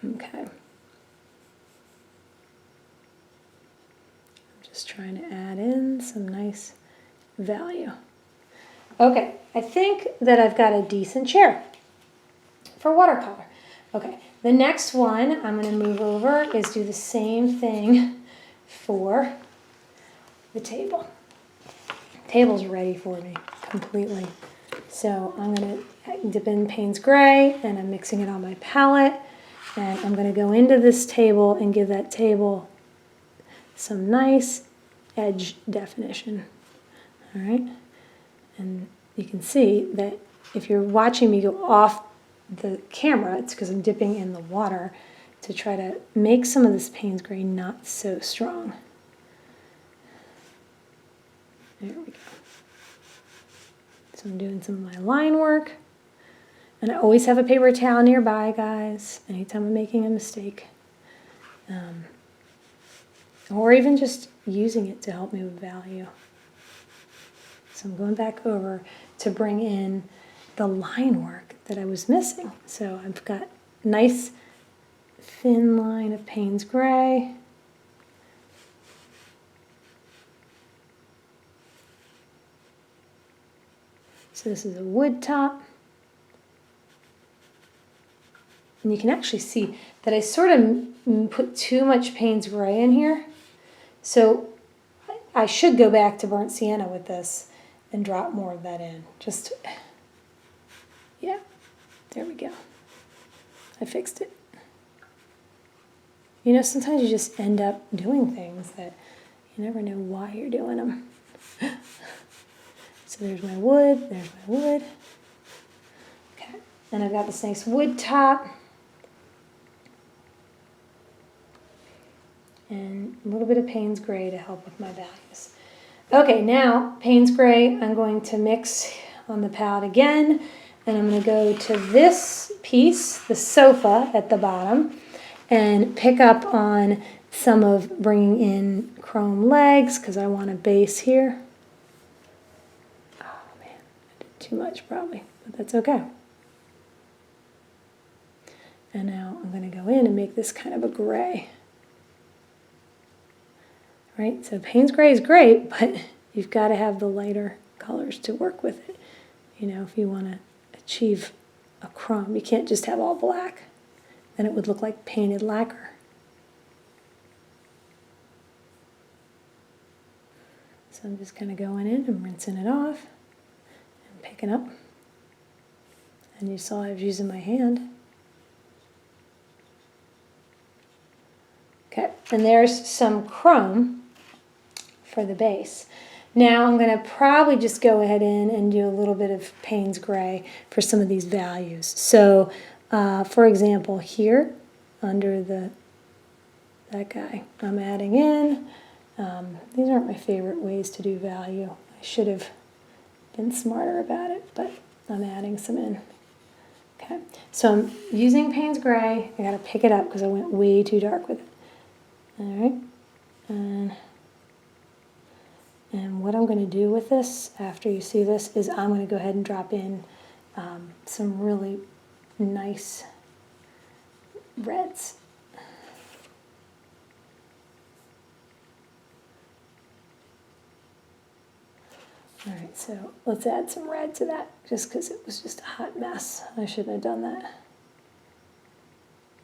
Okay. I'm just trying to add in some nice value. Okay, I think that I've got a decent chair for watercolor. Okay, the next one I'm going to move over is do the same thing for the table. The table's ready for me completely. So I'm going to dip in Payne's Gray and I'm mixing it on my palette. And I'm going to go into this table and give that table some nice edge definition. All right. And you can see that if you're watching me go off the camera, it's because I'm dipping in the water to try to make some of this Payne's Gray not so strong. There we go. So I'm doing some of my line work. And I always have a paper towel nearby, guys, anytime I'm making a mistake. Or even just using it to help me with value. So I'm going back over to bring in the line work that I was missing. So I've got a nice thin line of Payne's Gray. So this is a wood top. And you can actually see that I sort of put too much Payne's Gray in here. So I should go back to burnt sienna with this and drop more of that in. Just, yeah, there we go. I fixed it. You know, sometimes you just end up doing things that you never know why you're doing them. So there's my wood, there's my wood. Okay, and I've got this nice wood top. And a little bit of Payne's Gray to help with my values. Okay, now Payne's Gray I'm going to mix on the palette again, and I'm going to go to this piece, the sofa at the bottom, and pick up on some of bringing in chrome legs because I want a base here. Oh man, I did too much probably, but that's okay. And now I'm going to go in and make this kind of a gray. Right, so Payne's Gray is great, but you've got to have the lighter colors to work with it. You know, if you want to achieve a chrome, you can't just have all black. Then it would look like painted lacquer. So I'm just kind of going in and rinsing it off and picking up. And you saw I was using my hand. Okay, and there's some chrome for the base. Now I'm going to probably just go ahead in and do a little bit of Payne's Gray for some of these values. So, for example, here under that guy, I'm adding in. These aren't my favorite ways to do value. I should have been smarter about it, but I'm adding some in. Okay, so I'm using Payne's Gray. I got to pick it up because I went way too dark with it. All right, and what I'm going to do with this, after you see this, is I'm going to go ahead and drop in some really nice reds. All right, so let's add some red to that, just because it was just a hot mess. I shouldn't have done that.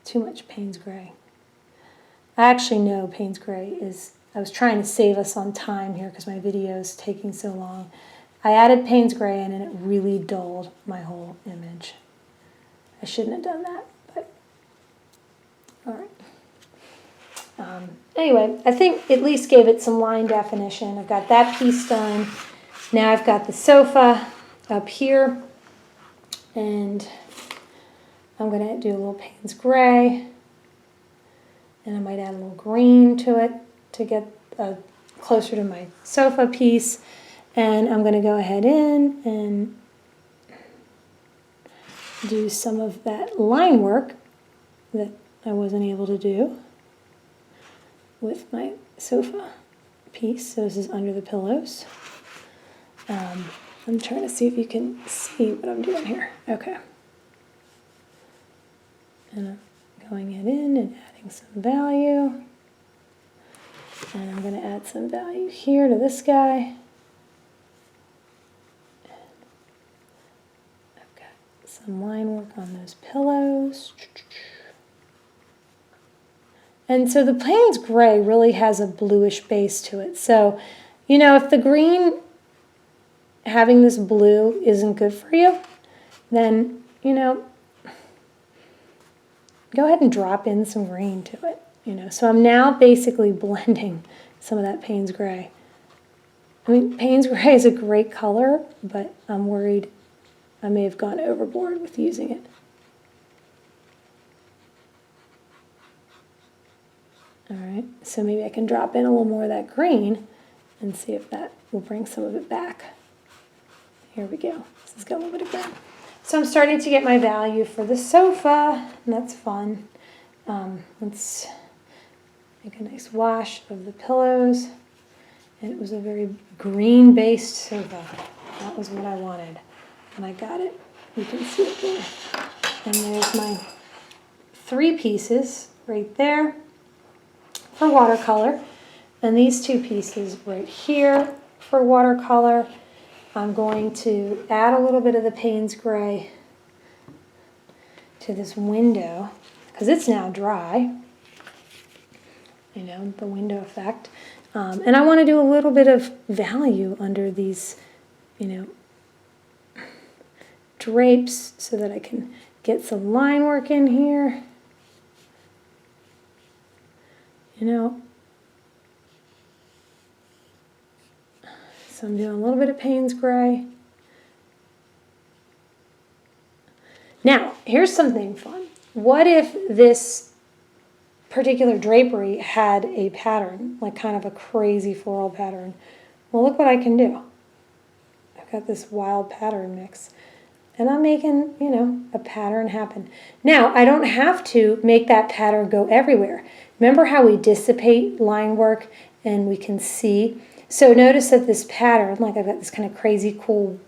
Too much Payne's Gray. I actually know Payne's Gray is, I was trying to save us on time here because my video is taking so long. I added Payne's Gray in and it really dulled my whole image. I shouldn't have done that, but all right. Anyway, I think at least gave it some line definition. I've got that piece done. Now I've got the sofa up here, and I'm going to do a little Payne's Gray. And I might add a little green to it to get closer to my sofa piece. And I'm going to go ahead in and do some of that line work that I wasn't able to do with my sofa piece. So this is under the pillows. I'm trying to see if you can see what I'm doing here. Okay. And I'm going in and adding some value. And I'm going to add some value here to this guy. I've got some line work on those pillows. And so the Payne's Gray really has a bluish base to it. So, you know, if the green, having this blue isn't good for you, then, you know, go ahead and drop in some green to it. You know, so I'm now basically blending some of that Payne's Gray. I mean, Payne's Gray is a great color, but I'm worried I may have gone overboard with using it. All right, so maybe I can drop in a little more of that green and see if that will bring some of it back. Here we go. This has got a little bit of green. So I'm starting to get my value for the sofa, and that's fun. Let's make a nice wash of the pillows. And it was a very green-based sofa. That was what I wanted. And I got it. You can see it there. And there's my 3 pieces right there for watercolor. And these 2 pieces right here for watercolor. I'm going to add a little bit of the Payne's Gray to this window because it's now dry. You know, the window effect. And I want to do a little bit of value under these, you know, drapes so that I can get some line work in here. You know, so I'm doing a little bit of Payne's Gray. Now, here's something fun. What if this particular drapery had a pattern, like kind of a crazy floral pattern? Well, look what I can do. I've got this wild pattern mix. And I'm making, you know, a pattern happen. Now, I don't have to make that pattern go everywhere. Remember how we dissipate line work and we can see? So notice that this pattern, like I've got this kind of crazy cool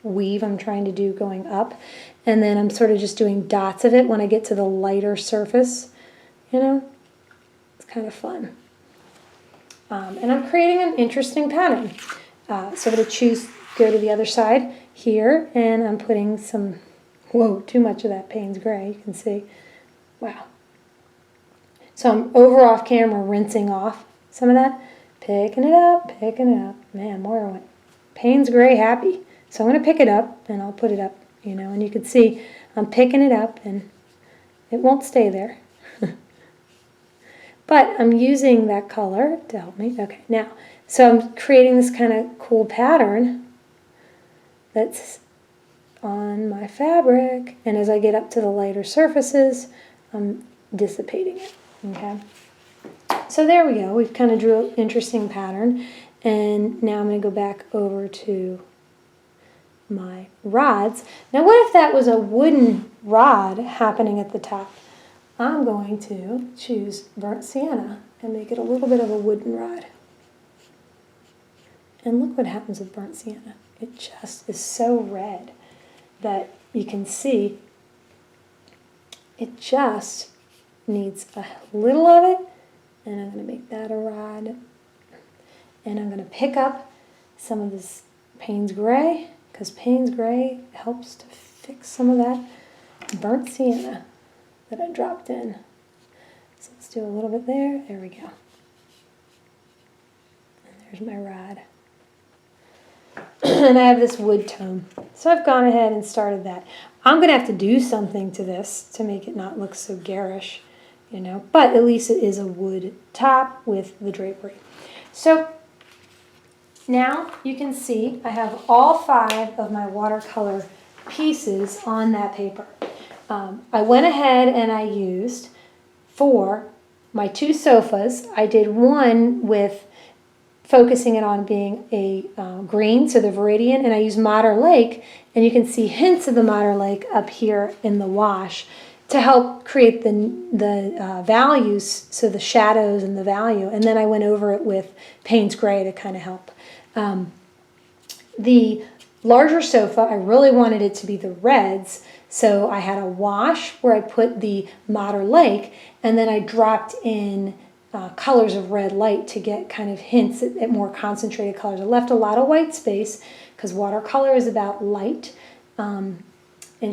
weave I'm trying to do going up. And then I'm sort of just doing dots of it when I get to the lighter surface. You know, it's kind of fun. And I'm creating an interesting pattern. So I'm going to go to the other side here, and I'm putting some, whoa, too much of that Payne's Gray, you can see. Wow. So I'm over off camera rinsing off some of that, picking it up. Man, Moira went Payne's Gray happy. So I'm going to pick it up, and I'll put it up, you know, and you can see I'm picking it up, and it won't stay there. But I'm using that color to help me. Okay, now, so I'm creating this kind of cool pattern that's on my fabric. And as I get up to the lighter surfaces, I'm dissipating it, okay? So there we go. We've kind of drew an interesting pattern. And now I'm going to go back over to my rods. Now, what if that was a wooden rod happening at the top? I'm going to choose burnt sienna and make it a little bit of a wooden rod. And look what happens with burnt sienna. It just is so red that you can see it just needs a little of it. And I'm going to make that a rod. And I'm going to pick up some of this Payne's Gray, because Payne's Gray helps to fix some of that burnt sienna that I dropped in. So let's do a little bit there. There we go. And there's my rod. And I have this wood tone. So I've gone ahead and started that. I'm going to have to do something to this to make it not look so garish, you know, but at least it is a wood top with the drapery. So now you can see I have all 5 of my watercolor pieces on that paper. I went ahead and I used, for my 2 sofas, I did one with focusing it on being a green, so the Viridian, and I used Modder Lake, and you can see hints of the Modder Lake up here in the wash to help create the values, so the shadows and the value, and then I went over it with Payne's Gray to kind of help. The larger sofa, I really wanted it to be the reds, so I had a wash where I put the Madder Lake, and then I dropped in colors of red light to get kind of hints at more concentrated colors. I left a lot of white space because watercolor is about light and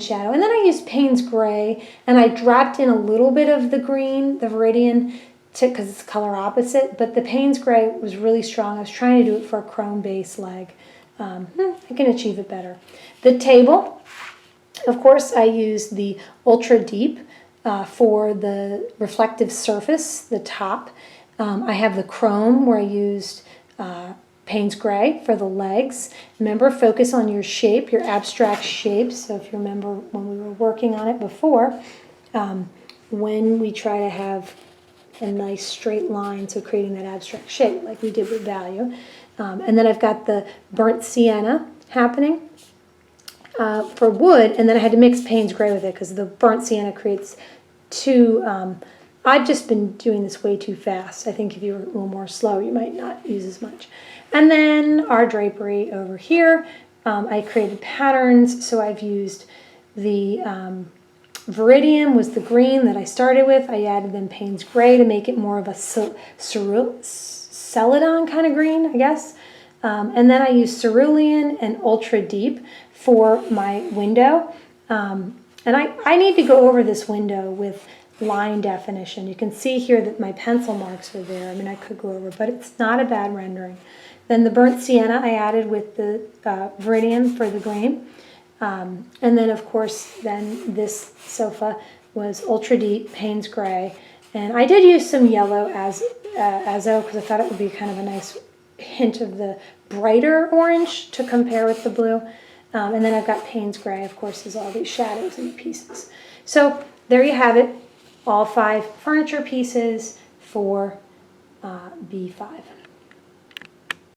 shadow. And then I used Payne's Gray, and I dropped in a little bit of the green, the Viridian, because it's color opposite, but the Payne's Gray was really strong. I was trying to do it for a chrome base leg. I can achieve it better. The table, of course, I used the Ultra Deep for the reflective surface, the top. I have the chrome where I used Payne's Gray for the legs. Remember, focus on your shape, your abstract shape. So if you remember when we were working on it before, when we try to have a nice straight line, so creating that abstract shape like we did with value. And then I've got the burnt sienna happening for wood, and then I had to mix Payne's Gray with it because the burnt sienna creates two. I've just been doing this way too fast. I think if you were a little more slow, you might not use as much. And then our drapery over here, I created patterns, so I've used the Viridian was the green that I started with. I added then Payne's Gray to make it more of a celadon kind of green, I guess. And then I used cerulean and Ultra Deep for my window. And I need to go over this window with line definition. You can see here that my pencil marks are there. I mean, I could go over, but it's not a bad rendering. Then the burnt sienna I added with the Viridian for the green. And then, of course, then this sofa was Ultra Deep, Payne's Gray. And I did use some yellow azo because I thought it would be kind of a nice hint of the brighter orange to compare with the blue. And then I've got Payne's Gray, of course, is all these shadows and pieces. So there you have it, all 5 furniture pieces for B5.